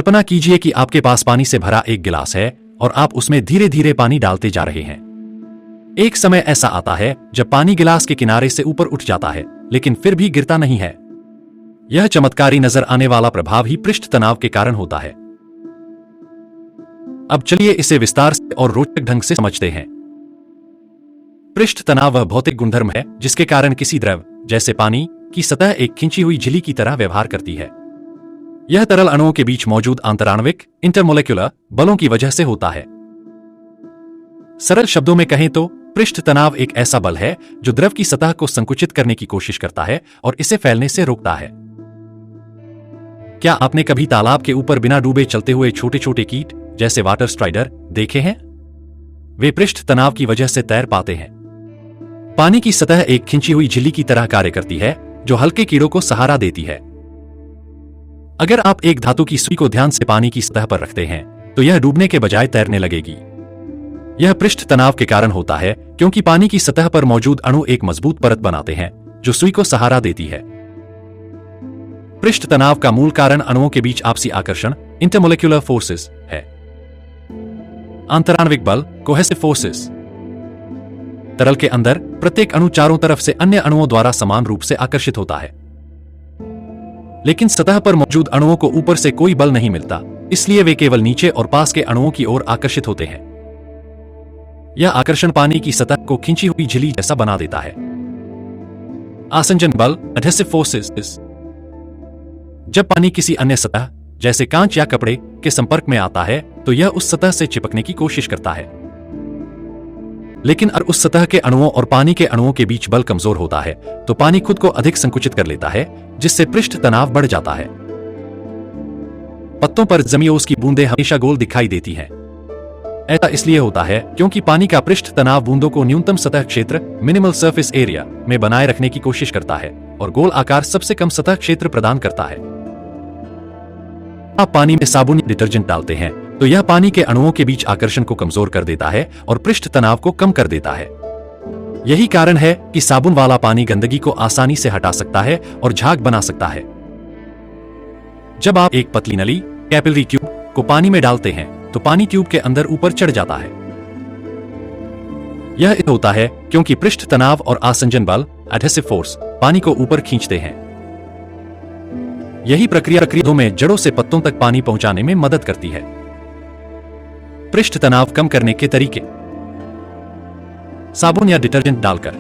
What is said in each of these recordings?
कल्पना कीजिए कि आपके पास पानी से भरा एक गिलास है और आप उसमें धीरे धीरे पानी डालते जा रहे हैं। एक समय ऐसा आता है जब पानी गिलास के किनारे से ऊपर उठ जाता है, लेकिन फिर भी गिरता नहीं है। यह चमत्कारी नजर आने वाला प्रभाव ही पृष्ठ तनाव के कारण होता है। अब चलिए इसे विस्तार से और रोचक ढंग से समझते हैं। पृष्ठ तनाव वह भौतिक गुणधर्म है जिसके कारण किसी द्रव, जैसे पानी, की सतह एक खिंची हुई झिल्ली की तरह व्यवहार करती है। यह तरल अणुओं के बीच मौजूद आंतराणविक इंटरमोलेक्युलर बलों की वजह से होता है। सरल शब्दों में कहें तो पृष्ठ तनाव एक ऐसा बल है जो द्रव की सतह को संकुचित करने की कोशिश करता है और इसे फैलने से रोकता है। क्या आपने कभी तालाब के ऊपर बिना डूबे चलते हुए छोटे छोटे कीट, जैसे वाटर स्ट्राइडर, देखे हैं? वे पृष्ठ तनाव की वजह से तैर पाते हैं। पानी की सतह एक खिंची हुई झिल्ली की तरह कार्य करती है जो हल्के कीड़ों को सहारा देती है। अगर आप एक धातु की सुई को ध्यान से पानी की सतह पर रखते हैं तो यह डूबने के बजाय तैरने लगेगी। यह पृष्ठ तनाव के कारण होता है क्योंकि पानी की सतह पर मौजूद अणु एक मजबूत परत बनाते हैं जो सुई को सहारा देती है। पृष्ठ तनाव का मूल कारण अणुओं के बीच आपसी आकर्षण, इंटरमोलेक्युलर फोर्सेस, है। आंतराणविक बल, कोहेसिव फोर्सेस। तरल के अंदर प्रत्येक अणु चारों तरफ से अन्य अणुओं द्वारा समान रूप से आकर्षित होता है, लेकिन सतह पर मौजूद अणुओं को ऊपर से कोई बल नहीं मिलता, इसलिए वे केवल नीचे और पास के अणुओं की ओर आकर्षित होते हैं। यह आकर्षण पानी की सतह को खिंची हुई झिल्ली जैसा बना देता है। आसंजन बल, एडहेसिव फोर्सेस। जब पानी किसी अन्य सतह, जैसे कांच या कपड़े, के संपर्क में आता है तो यह उस सतह से चिपकने की कोशिश करता है, लेकिन अगर उस सतह के अणुओं और पानी के अणुओं के बीच बल कमजोर होता है तो पानी खुद को अधिक संकुचित कर लेता है, जिससे पृष्ठ तनाव बढ़ जाता है। पत्तों पर जमी ओस की बूंदें हमेशा गोल दिखाई देती हैं। ऐसा इसलिए होता है क्योंकि पानी का पृष्ठ तनाव बूंदों को न्यूनतम सतह क्षेत्र, मिनिमल सरफेस एरिया, में बनाए रखने की कोशिश करता है और गोल आकार सबसे कम सतह क्षेत्र प्रदान करता है। आप पानी में साबुन या डिटर्जेंट डालते हैं तो यह पानी के अणुओं के बीच आकर्षण को कमजोर कर देता है और पृष्ठ तनाव को कम कर देता है। यही कारण है कि साबुन वाला पानी गंदगी को आसानी से हटा सकता है और झाग बना सकता है। जब आप एक पतली नली, कैपिलरी ट्यूब, को पानी में डालते हैं तो पानी ट्यूब के अंदर ऊपर चढ़ जाता है। यह होता है क्योंकि पृष्ठ तनाव और आसंजन बल, एडहेसिव फोर्स, पानी को ऊपर खींचते हैं। यही प्रक्रिया में जड़ों से पत्तों तक पानी पहुंचाने में मदद करती है। पृष्ठ तनाव कम करने के तरीके। साबुन या डिटर्जेंट डालकर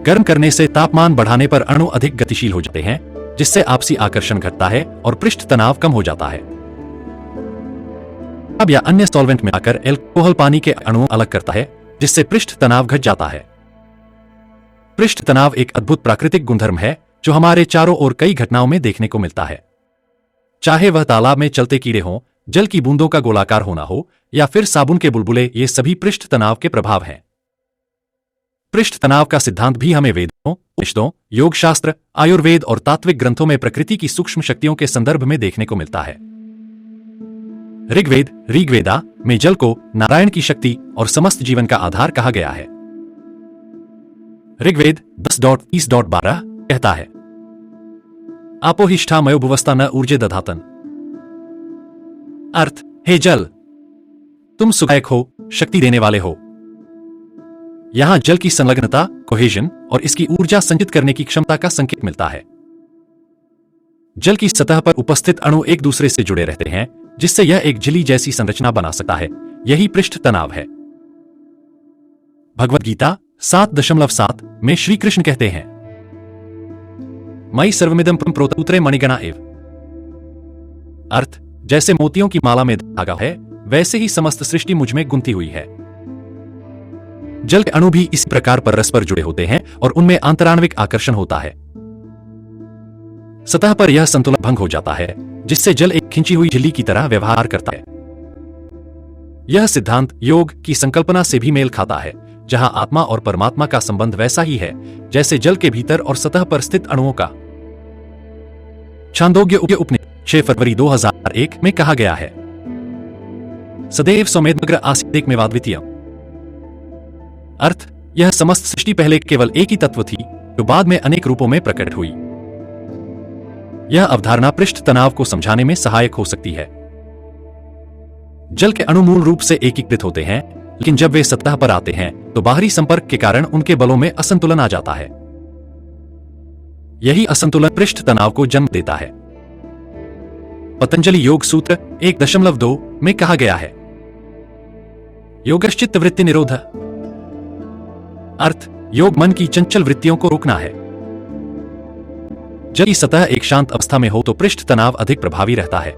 गर्म करने से तापमान बढ़ाने पर अणु अधिक गतिशील हो जाते हैं, जिससे आपसी आकर्षण घटता है और पृष्ठ तनाव कम हो जाता है। अब या अन्य सॉल्वेंट में आकर एल्कोहल पानी के अणुओं अलग करता है, जिससे पृष्ठ तनाव घट जाता है। पृष्ठ तनाव एक अद्भुत प्राकृतिक गुणधर्म है जो हमारे चारों ओर कई घटनाओं में देखने को मिलता है। चाहे वह तालाब में चलते कीड़े हों, जल की बूंदों का गोलाकार होना हो या फिर साबुन के बुलबुले, ये सभी पृष्ठ तनाव के प्रभाव हैं। पृष्ठ तनाव का सिद्धांत भी हमें वेदों, उपनिषदों, योगशास्त्र, आयुर्वेद और तात्विक ग्रंथों में प्रकृति की सूक्ष्म शक्तियों के संदर्भ में देखने को मिलता है। ऋग्वेदा में जल को नारायण की शक्ति और समस्त जीवन का आधार कहा गया है। ऋग्वेद 10.30.12 कहता है, आपो हिष्ठा मयोभुवस्ता न ऊर्जे दधातन। अर्थ, हे जल, तुम सुखायक हो, शक्ति देने वाले हो। यहां जल की संलग्नता, कोहेजन, और इसकी ऊर्जा संचित करने की क्षमता का संकेत मिलता है। जल की सतह पर उपस्थित अणु एक दूसरे से जुड़े रहते हैं, जिससे यह एक झिल्ली जैसी संरचना बना सकता है। यही पृष्ठ तनाव है। भगवद गीता 7.7 में श्री कृष्ण कहते हैं, मयि सर्वमिदं प्रोतपुत्रे मणिगणा एव। अर्थ, जैसे मोतियों की माला में धागा है, वैसे ही समस्त सृष्टि मुझ में गुंथी हुई है। जल के अणु भी इसी प्रकार परस्पर जुड़े होते हैं और उनमें आंतराणविक आकर्षण होता है। सतह पर यह संतुलन भंग हो जाता है, जिससे जल एक खिंची हुई झिल्ली की तरह व्यवहार करता है। यह सिद्धांत योग की संकल्पना से भी मेल खाता है, जहां आत्मा और परमात्मा का संबंध वैसा ही है जैसे जल के भीतर और सतह पर स्थित अणुओं का। छांदोग्य उपनिषद 6 फरवरी 2001 में कहा गया है, सदैव सौमेदमग्र आसीत् में वाद्वितीयम्। अर्थ, यह समस्त सृष्टि पहले केवल एक ही तत्व थी जो बाद में अनेक रूपों में प्रकट हुई। यह अवधारणा पृष्ठ तनाव को समझाने में सहायक हो सकती है। जल के अणु मूल रूप से एकीकृत होते हैं, लेकिन जब वे सतह पर आते हैं तो बाहरी संपर्क के कारण उनके बलों में असंतुलन आ जाता है। यही असंतुलन पृष्ठ तनाव को जन्म देता है। पतंजलि योग सूत्र 1.2 में कहा गया है, योगश्चित्त वृत्ति निरोध। अर्थ, योग मन की चंचल वृत्तियों को रोकना है। जब की सतह एक शांत अवस्था में हो तो पृष्ठ तनाव अधिक प्रभावी रहता है,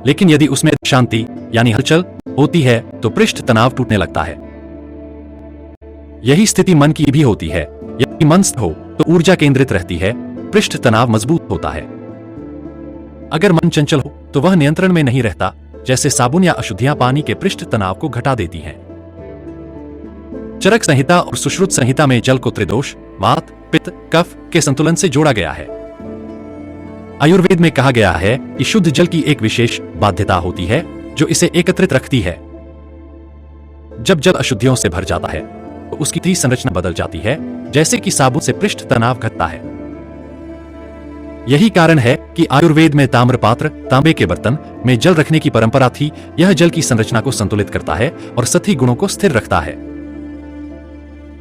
लेकिन यदि उसमें शांति यानी हलचल होती है तो पृष्ठ तनाव टूटने लगता है। यही स्थिति मन की भी होती है। यदि मन स्थिर हो तो ऊर्जा केंद्रित रहती है, पृष्ठ तनाव मजबूत होता है। अगर मन चंचल हो तो वह नियंत्रण में नहीं रहता, जैसे साबुन या अशुद्धियां पानी के पृष्ठ तनाव को घटा देती हैं। चरक संहिता और सुश्रुत संहिता में जल को त्रिदोष, वात, पित्त, कफ के संतुलन से जोड़ा गया है। आयुर्वेद में कहा गया है कि शुद्ध जल की एक विशेष बाध्यता होती है जो इसे एकत्रित रखती है। जब जल अशुद्धियों से भर जाता है तो उसकी संरचना बदल जाती है, जैसे कि साबुन से पृष्ठ तनाव घटता है। यही कारण है कि आयुर्वेद में ताम्र पात्र, तांबे के बर्तन में जल रखने की परंपरा थी। यह जल की संरचना को संतुलित करता है और सतही गुणों को स्थिर रखता है।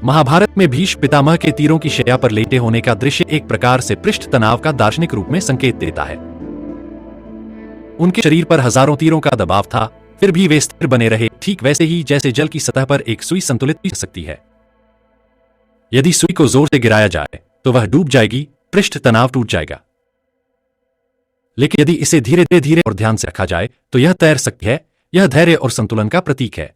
महाभारत में भीष्म पितामह के तीरों की शैया पर लेटे होने का दृश्य एक प्रकार से पृष्ठ तनाव का दार्शनिक रूप में संकेत देता है। उनके शरीर पर हजारों तीरों का दबाव था, फिर भी वे स्थिर बने रहे, ठीक वैसे ही जैसे जल की सतह पर एक सुई संतुलित हो सकती है। यदि सुई को जोर से गिराया जाए तो वह डूब जाएगी, पृष्ठ तनाव टूट जाएगा। लेकिन यदि इसे धीरे धीरे और ध्यान से रखा जाए तो यह तैर सकती है। यह धैर्य और संतुलन का प्रतीक है।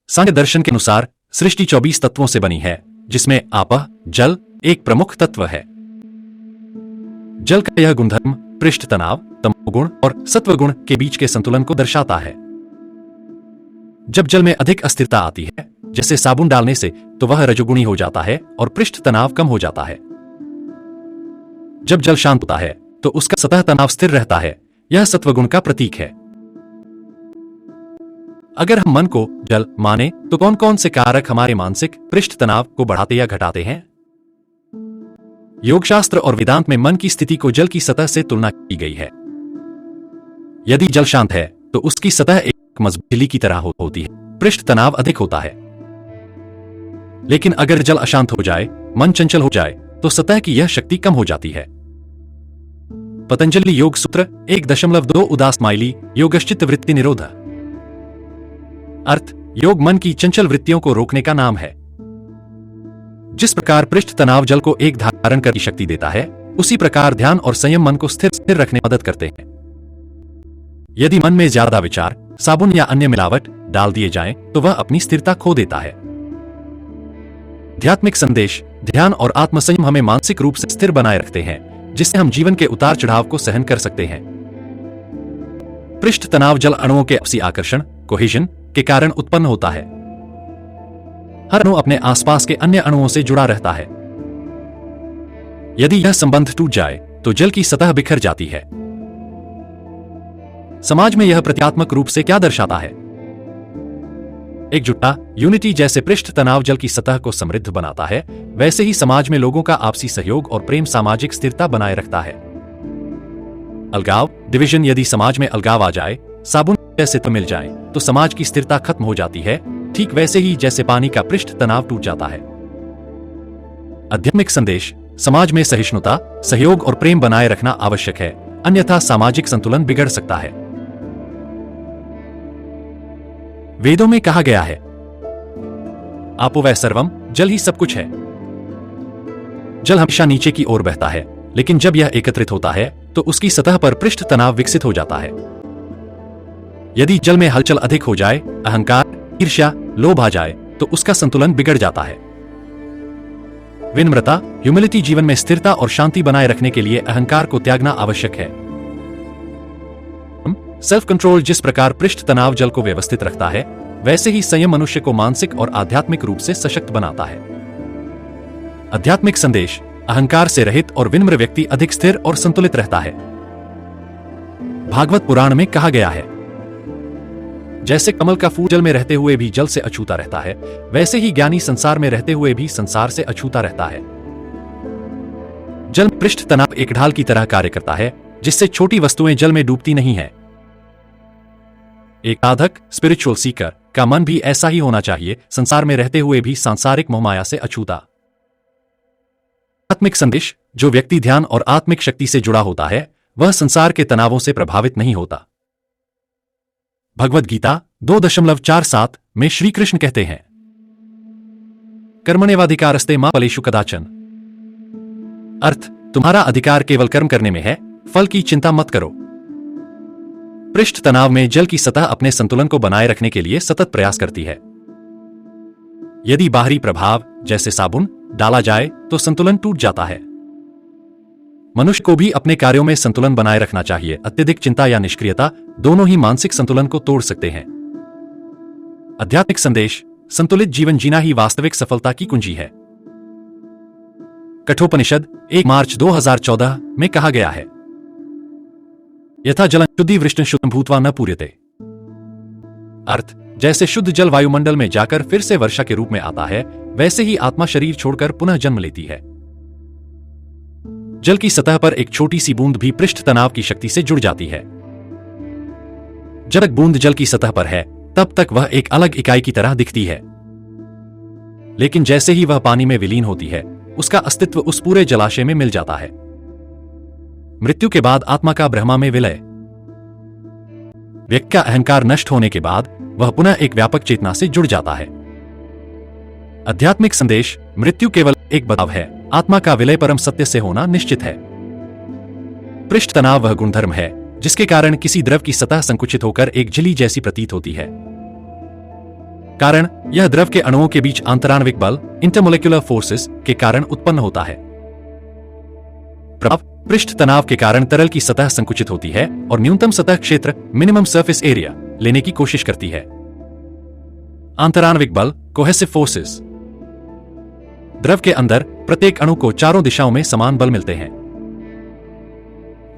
सांख्य दर्शन के अनुसार सृष्टि 24 तत्वों से बनी है, जिसमें आपः जल एक प्रमुख तत्व है। जल का यह गुणधर्म पृष्ठ तनाव, तमोगुण और सत्वगुण के बीच के संतुलन को दर्शाता है। जब जल में अधिक अस्थिरता आती है, जैसे साबुन डालने से, तो वह रजोगुणी हो जाता है और पृष्ठ तनाव कम हो जाता है। जब जल शांत होता है तो उसका सतह तनाव स्थिर रहता है। यह सत्वगुण का प्रतीक है। अगर हम मन को जल माने तो कौन कौन से कारक हमारे मानसिक पृष्ठ तनाव को बढ़ाते या घटाते हैं? योगशास्त्र और वेदांत में मन की स्थिति को जल की सतह से तुलना की गई है। यदि जल शांत है तो उसकी सतह एक मजबूत झिल्ली की तरह होती है, पृष्ठ तनाव अधिक होता है। लेकिन अगर जल अशांत हो जाए, मन चंचल हो जाए, तो सतह की यह शक्ति कम हो जाती है। पतंजलि योग सूत्र 1.2 उदास माइली योगश्चित्त वृत्ति निरोध। अर्थ, योग मन की चंचल वृत्तियों को रोकने का नाम है। जिस प्रकार पृष्ठ तनाव जल को एक धारण करने की शक्ति देता है, उसी प्रकार ध्यान और संयम मन को स्थिर रखने में मदद करते हैं। यदि मन में ज्यादा विचार, साबुन या अन्य मिलावट डाल दिए जाएं, तो वह अपनी स्थिरता खो देता है। आध्यात्मिक संदेश, ध्यान और आत्मसंयम हमें मानसिक रूप से स्थिर बनाए रखते हैं, जिससे हम जीवन के उतार चढ़ाव को सहन कर सकते हैं। पृष्ठ तनाव जल अणुओं के आपसी आकर्षण, कोहेजन के कारण उत्पन्न होता है। हर अणु अपने आसपास के अन्य अणुओं से जुड़ा रहता है। यदि यह संबंध टूट जाए तो जल की सतह बिखर जाती है। समाज में यह प्रतीकात्मक रूप से क्या दर्शाता है? एकजुटता, यूनिटी। जैसे पृष्ठ तनाव जल की सतह को समृद्ध बनाता है, वैसे ही समाज में लोगों का आपसी सहयोग और प्रेम सामाजिक स्थिरता बनाए रखता है। अलगाव, डिवीजन। यदि समाज में अलगाव आ जाए, साबुन जैसे तो मिल जाए, तो समाज की स्थिरता खत्म हो जाती है, ठीक वैसे ही जैसे पानी का पृष्ठ तनाव टूट जाता है। आध्यात्मिक संदेश, समाज में सहिष्णुता, सहयोग और प्रेम बनाए रखना आवश्यक है, अन्यथा सामाजिक संतुलन बिगड़ सकता है। वेदों में कहा गया है, आपो वै सर्वम, जल ही सब कुछ है। जल हमेशा नीचे की ओर बहता है, लेकिन जब यह एकत्रित होता है तो उसकी सतह पर पृष्ठ तनाव विकसित हो जाता है। यदि जल में हलचल अधिक हो जाए, अहंकार, ईर्ष्या, लोभ आ जाए, तो उसका संतुलन बिगड़ जाता है। विनम्रता, ह्यूमिलिटी। जीवन में स्थिरता और शांति बनाए रखने के लिए अहंकार को त्यागना आवश्यक है। Self control. जिस प्रकार पृष्ठ तनाव जल को व्यवस्थित रखता है, वैसे ही संयम मनुष्य को मानसिक और आध्यात्मिक रूप से सशक्त बनाता है। आध्यात्मिक संदेश, अहंकार से रहित और विनम्र व्यक्ति अधिक स्थिर और संतुलित रहता है। भागवत पुराण में कहा गया है, जैसे कमल का फूल जल में रहते हुए भी जल से अछूता रहता है, वैसे ही ज्ञानी संसार में रहते हुए भी संसार से अछूता रहता है। जल पृष्ठ तनाव एक ढाल की तरह कार्य करता है, जिससे छोटी वस्तुएं जल में डूबती नहीं है। एक साधक स्पिरिचुअल सीकर का मन भी ऐसा ही होना चाहिए, संसार में रहते हुए भी सांसारिक मोहमाया से अछूता। आत्मिक संदेश, जो व्यक्ति ध्यान और आत्मिक शक्ति से जुड़ा होता है, वह संसार के तनावों से प्रभावित नहीं होता। भगवद गीता 2.47 में श्री कृष्ण कहते हैं, कर्मण्येवाधिकारस्ते मा फलेषु कदाचन। अर्थ, तुम्हारा अधिकार केवल कर्म करने में है, फल की चिंता मत करो। पृष्ठ तनाव में जल की सतह अपने संतुलन को बनाए रखने के लिए सतत प्रयास करती है। यदि बाहरी प्रभाव जैसे साबुन डाला जाए तो संतुलन टूट जाता है। मनुष्य को भी अपने कार्यों में संतुलन बनाए रखना चाहिए। अत्यधिक चिंता या निष्क्रियता दोनों ही मानसिक संतुलन को तोड़ सकते हैं। आध्यात्मिक संदेश, संतुलित जीवन जीना ही वास्तविक सफलता की कुंजी है। कठोपनिषद 1 मार्च 2014 में कहा गया है, यथा जलं शुद्धि वृष्टि शुद्धं भूत्वा न पूर्यते। अर्थ, जैसे शुद्ध जल वायुमंडल में जाकर फिर से वर्षा के रूप में आता है, वैसे ही आत्मा शरीर छोड़कर पुनः जन्म लेती है। जल की सतह पर एक छोटी सी बूंद भी पृष्ठ तनाव की शक्ति से जुड़ जाती है। जब तक बूंद जल की सतह पर है, तब तक वह एक अलग इकाई की तरह दिखती है। लेकिन जैसे ही वह पानी में विलीन होती है, उसका अस्तित्व उस पूरे जलाशय में मिल जाता है। मृत्यु के बाद आत्मा का ब्रह्मा में विलय। व्यक्ति का अहंकार नष्ट होने के बाद वह पुनः एक व्यापक चेतना से जुड़ जाता है। आध्यात्मिक संदेश, मृत्यु केवल एक बदलाव है, आत्मा का विलय परम सत्य से होना निश्चित है। पृष्ठ तनाव वह गुणधर्म है जिसके कारण किसी द्रव की सतह संकुचित होकर एक झिल्ली जैसी प्रतीत होती है। कारण, यह द्रव के अणुओं के बीच आंतराणविक बल इंटरमोलिक्यूलर फोर्सेस के कारण उत्पन्न होता है। प्रभाव, पृष्ठ तनाव के कारण तरल की सतह संकुचित होती है और न्यूनतम सतह क्षेत्र मिनिमम सरफेस एरिया लेने की कोशिश करती है। आंतराणविक बल कोहेसिव फोर्सेस, द्रव के अंदर प्रत्येक अणु को चारों दिशाओं में समान बल मिलते हैं,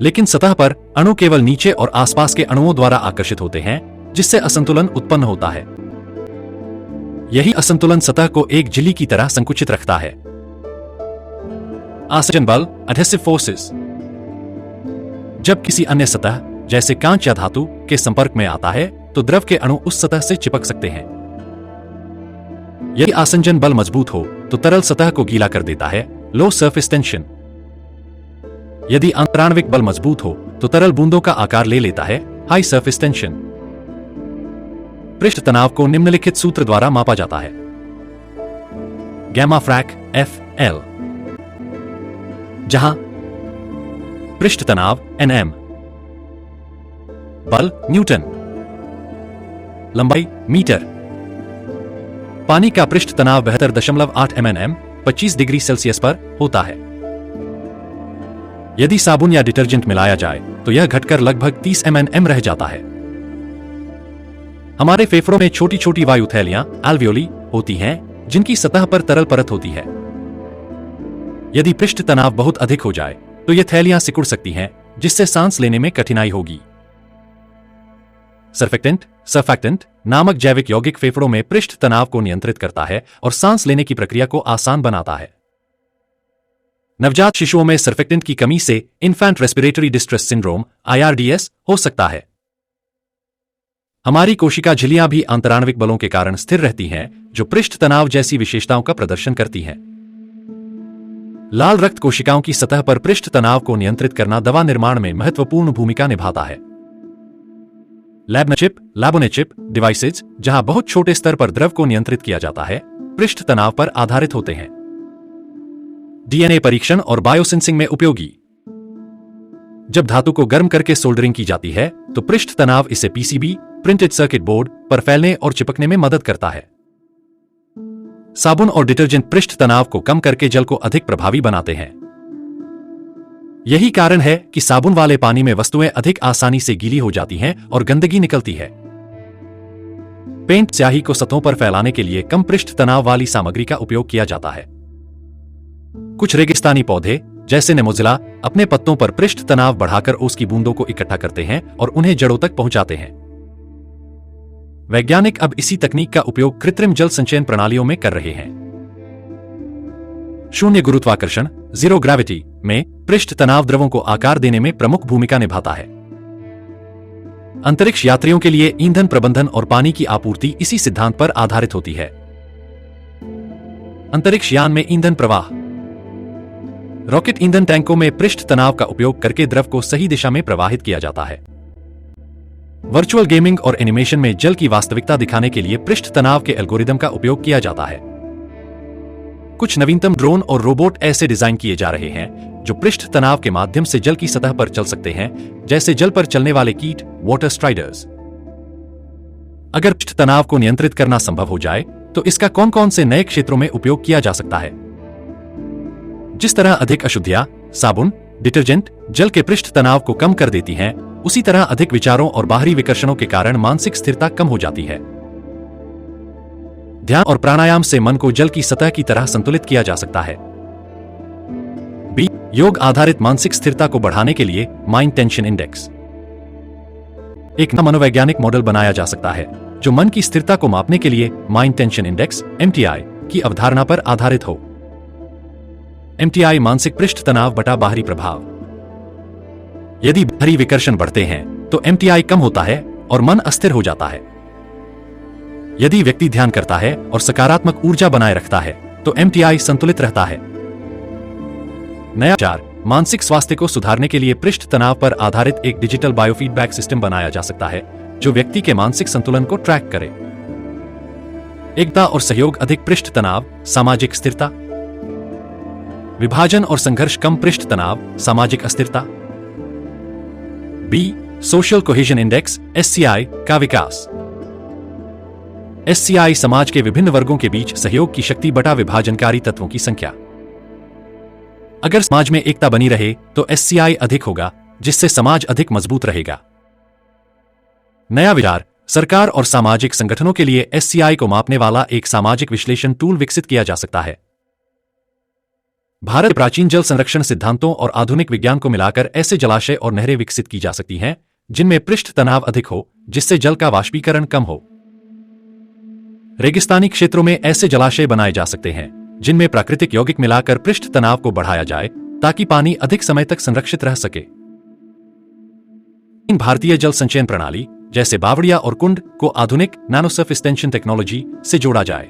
लेकिन सतह पर अणु केवल नीचे और आसपास के अणुओं द्वारा आकर्षित होते हैं, जिससे असंतुलन उत्पन्न होता है। यही असंतुलन सतह को एक झिल्ली की तरह संकुचित रखता है। आसंजन बल एडहेसिव फोर्सेस, जब किसी अन्य सतह जैसे कांच या धातु के संपर्क में आता है तो द्रव के अणु उस सतह से चिपक सकते हैं। यदि आसंजन बल मजबूत हो तो तरल सतह को गीला कर देता है, लो सरफेस टेंशन। यदि आंतराणविक बल मजबूत हो तो तरल बूंदों का आकार ले लेता है, हाई सरफेस टेंशन। पृष्ठ तनाव को निम्नलिखित सूत्र द्वारा मापा जाता है। गैमा फ्रैक FL, जहां पृष्ठ तनाव Nm, बल न्यूटन, लंबाई मीटर। पानी का पृष्ठ तनाव 72.8 mmnm 25 डिग्री सेल्सियस पर होता है। यदि साबुन या डिटर्जेंट मिलाया जाए तो यह घटकर लगभग 30 mmnm रह जाता है। हमारे फेफड़ों में छोटी छोटी वायु थैलियां एल्वियोली होती हैं, जिनकी सतह पर तरल परत होती है। यदि पृष्ठ तनाव बहुत अधिक हो जाए तो ये थैलियां सिकुड़ सकती हैं, जिससे सांस लेने में कठिनाई होगी। सर्फेक्टेंट नामक जैविक यौगिक फेफड़ों में पृष्ठ तनाव को नियंत्रित करता है और सांस लेने की प्रक्रिया को आसान बनाता है। नवजात शिशुओं में सर्फेक्टेंट की कमी से infant respiratory distress syndrome IRDS हो सकता है। हमारी कोशिका झिल्लियां भी आंतराणविक बलों के कारण स्थिर रहती हैं, जो पृष्ठ तनाव जैसी विशेषताओं का प्रदर्शन करती हैं। लाल रक्त कोशिकाओं की सतह पर पृष्ठ तनाव को नियंत्रित करना दवा निर्माण में महत्वपूर्ण भूमिका निभाता है। लैबोनेचिप डिवाइसेज, जहां बहुत छोटे स्तर पर द्रव को नियंत्रित किया जाता है, पृष्ठ तनाव पर आधारित होते हैं। DNA परीक्षण और बायोसेंसिंग में उपयोगी। जब धातु को गर्म करके सोल्डरिंग की जाती है तो पृष्ठ तनाव इसे PCB प्रिंटेड सर्किट बोर्ड पर फैलने और चिपकने में मदद करता है। साबुन और डिटर्जेंट पृष्ठ तनाव को कम करके जल को अधिक प्रभावी बनाते हैं। यही कारण है कि साबुन वाले पानी में वस्तुएं अधिक आसानी से गीली हो जाती हैं और गंदगी निकलती है। पेंट स्याही को सतहों पर फैलाने के लिए कम पृष्ठ तनाव वाली सामग्री का उपयोग किया जाता है। कुछ रेगिस्तानी पौधे जैसे नेमोजिला अपने पत्तों पर पृष्ठ तनाव बढ़ाकर उसकी बूंदों को इकट्ठा करते हैं और उन्हें जड़ों तक पहुंचाते हैं। वैज्ञानिक अब इसी तकनीक का उपयोग कृत्रिम जल संचयन प्रणालियों में कर रहे हैं। शून्य गुरुत्वाकर्षण जीरो ग्रेविटी में पृष्ठ तनाव द्रवों को आकार देने में प्रमुख भूमिका निभाता है। अंतरिक्ष यात्रियों के लिए ईंधन प्रबंधन और पानी की आपूर्ति इसी सिद्धांत पर आधारित होती है। अंतरिक्ष यान में ईंधन प्रवाह। रॉकेट ईंधन टैंकों में पृष्ठ तनाव का उपयोग करके द्रव को सही दिशा में प्रवाहित किया जाता है। वर्चुअल गेमिंग और एनिमेशन में जल की वास्तविकता दिखाने के लिए पृष्ठ तनाव के एल्गोरिदम का उपयोग किया जाता है। कुछ नवीनतम ड्रोन और रोबोट ऐसे डिजाइन किए जा रहे हैं जो पृष्ठ तनाव के माध्यम से जल की सतह पर चल सकते हैं, जैसे जल पर चलने वाले कीट, वाटर स्ट्राइडर्स। अगर पृष्ठ तनाव को नियंत्रित करना संभव हो जाए तो इसका कौन कौन से नए क्षेत्रों में उपयोग किया जा सकता है? जिस तरह अधिक अशुद्धियां, साबुन, डिटर्जेंट जल के पृष्ठ तनाव को कम कर देती हैं, उसी तरह अधिक विचारों और बाहरी विकर्षणों के कारण मानसिक स्थिरता कम हो जाती है। ध्यान और प्राणायाम से मन को जल की सतह की तरह संतुलित किया जा सकता है। बी, योग आधारित मानसिक स्थिरता को बढ़ाने के लिए माइंड टेंशन इंडेक्स एक मनोवैज्ञानिक मॉडल बनाया जा सकता है जो मन की स्थिरता को मापने के लिए माइंड टेंशन इंडेक्स (MTI) की अवधारणा पर आधारित हो। MTI मानसिक पृष्ठ तनाव बटा बाहरी प्रभाव। यदि बाहरी विकर्षण बढ़ते हैं तो MTI कम होता है और मन अस्थिर हो जाता है। यदि व्यक्ति ध्यान करता है और सकारात्मक ऊर्जा बनाए रखता है तो MTI संतुलित रहता है। नया विचार, मानसिक स्वास्थ्य को सुधारने के लिए पृष्ठ तनाव पर आधारित एक डिजिटल बायोफीडबैक सिस्टम बनाया जा सकता है जो व्यक्ति के मानसिक संतुलन को ट्रैक करे। एकता और सहयोग अधिक पृष्ठ तनाव, सामाजिक स्थिरता। विभाजन और संघर्ष कम पृष्ठ तनाव, सामाजिक अस्थिरता। बी, सोशल कोहेजन इंडेक्स (SCI) का विकास। SCI समाज के विभिन्न वर्गों के बीच सहयोग की शक्ति बटा विभाजनकारी तत्वों की संख्या। अगर समाज में एकता बनी रहे तो SCI अधिक होगा, जिससे समाज अधिक मजबूत रहेगा। नया विचार, सरकार और सामाजिक संगठनों के लिए SCI को मापने वाला एक सामाजिक विश्लेषण टूल विकसित किया जा सकता है। भारत के प्राचीन जल संरक्षण सिद्धांतों और आधुनिक विज्ञान को मिलाकर ऐसे जलाशय और नहरें विकसित की जा सकती हैं जिनमें पृष्ठ तनाव अधिक हो, जिससे जल का वाष्पीकरण कम हो। रेगिस्तानी क्षेत्रों में ऐसे जलाशय बनाए जा सकते हैं जिनमें प्राकृतिक यौगिक मिलाकर पृष्ठ तनाव को बढ़ाया जाए ताकि पानी अधिक समय तक संरक्षित रह सके। भारतीय जल संचयन प्रणाली जैसे बावड़िया और कुंड को आधुनिक नैनो सरफेस टेंशन टेक्नोलॉजी से जोड़ा जाए।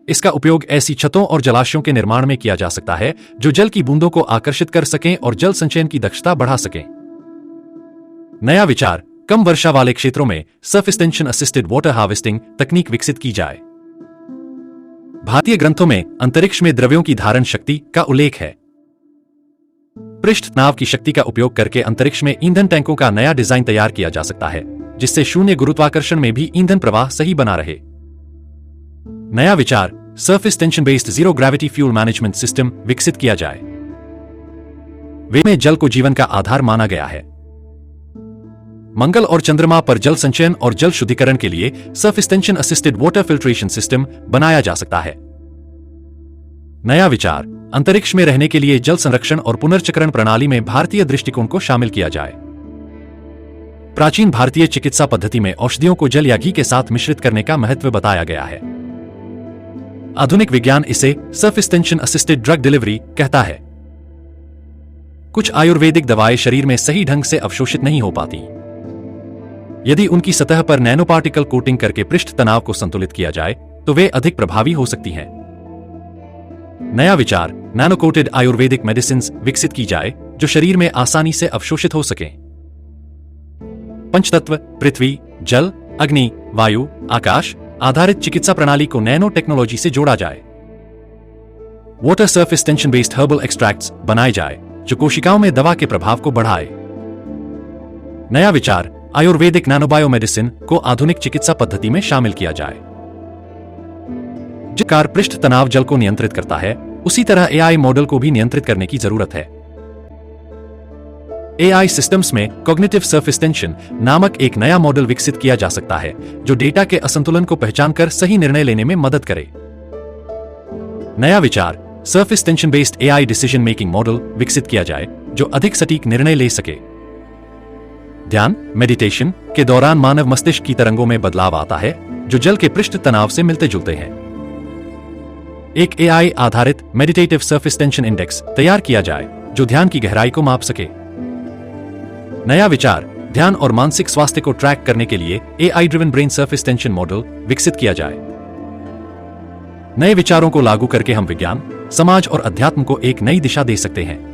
इसका उपयोग ऐसी छतों और जलाशयों के निर्माण में किया जा सकता है जो जल की बूंदों को आकर्षित कर सकें और जल संचयन की दक्षता बढ़ा सकें। नया विचार, कम वर्षा वाले क्षेत्रों में surface tension assisted water harvesting तकनीक विकसित की जाए। भारतीय ग्रंथों में अंतरिक्ष में द्रव्यों की धारण शक्ति का उल्लेख है। पृष्ठ तनाव की शक्ति का उपयोग करके अंतरिक्ष में ईंधन टैंकों का नया डिजाइन तैयार किया जा सकता है, जिससे शून्य गुरुत्वाकर्षण में भी ईंधन प्रवाह सही बना रहे। नया विचार, surface tension based zero gravity fuel management system विकसित किया जाए। वेद में जल को जीवन का आधार माना गया है। मंगल और चंद्रमा पर जल संचयन और जल शुद्धिकरण के लिए surface tension assisted water filtration system बनाया जा सकता है। नया विचार, अंतरिक्ष में रहने के लिए जल संरक्षण और पुनर्चक्रण प्रणाली में भारतीय दृष्टिकोण को शामिल किया जाए। प्राचीन भारतीय चिकित्सा पद्धति में औषधियों को जल या घी के साथ मिश्रित करने का महत्व बताया गया है। आधुनिक विज्ञान इसे surface tension assisted drug delivery कहता है। कुछ आयुर्वेदिक दवाएं शरीर में सही ढंग से अवशोषित नहीं हो पाती। यदि उनकी सतह पर नैनो पार्टिकल कोटिंग करके पृष्ठ तनाव को संतुलित किया जाए तो वे अधिक प्रभावी हो सकती हैं। नया विचार, नैनो कोटेड आयुर्वेदिक मेडिसिन विकसित की जाए जो शरीर में आसानी से अवशोषित हो सके। पंचतत्व, पृथ्वी, जल, अग्नि, वायु, आकाश आधारित चिकित्सा प्रणाली को नैनो टेक्नोलॉजी से जोड़ा जाए। Water surface tension based herbal extracts बनाए जाए जो कोशिकाओं में दवा के प्रभाव को बढ़ाए। नया विचार, आयुर्वेदिक नैनोबायोमेडिसिन को आधुनिक चिकित्सा पद्धति में शामिल किया जाए। जिस प्रकार पृष्ठ तनाव जल को नियंत्रित करता है, उसी तरह AI मॉडल को भी नियंत्रित करने की जरूरत है। AI सिस्टम्स में कॉग्निटिव सरफेस टेंशन नामक एक नया मॉडल विकसित किया जा सकता है जो डेटा के असंतुलन को पहचानकर सही निर्णय लेने में मदद करे। नया विचार, surface tension based AI decision making model विकसित किया जाए जो अधिक सटीक निर्णय ले सके। ध्यान, मेडिटेशन के दौरान मानव मस्तिष्क की तरंगों में बदलाव आता है जो जल के पृष्ठ तनाव से मिलते जुलते हैं। एक AI आधारित मेडिटेटिव सरफेस टेंशन इंडेक्स तैयार किया जाए जो ध्यान की गहराई को माप सके। नया विचार, ध्यान और मानसिक स्वास्थ्य को ट्रैक करने के लिए AI driven brain surface tension model विकसित किया जाए। नए विचारों को लागू करके हम विज्ञान, समाज और अध्यात्म को एक नई दिशा दे सकते हैं।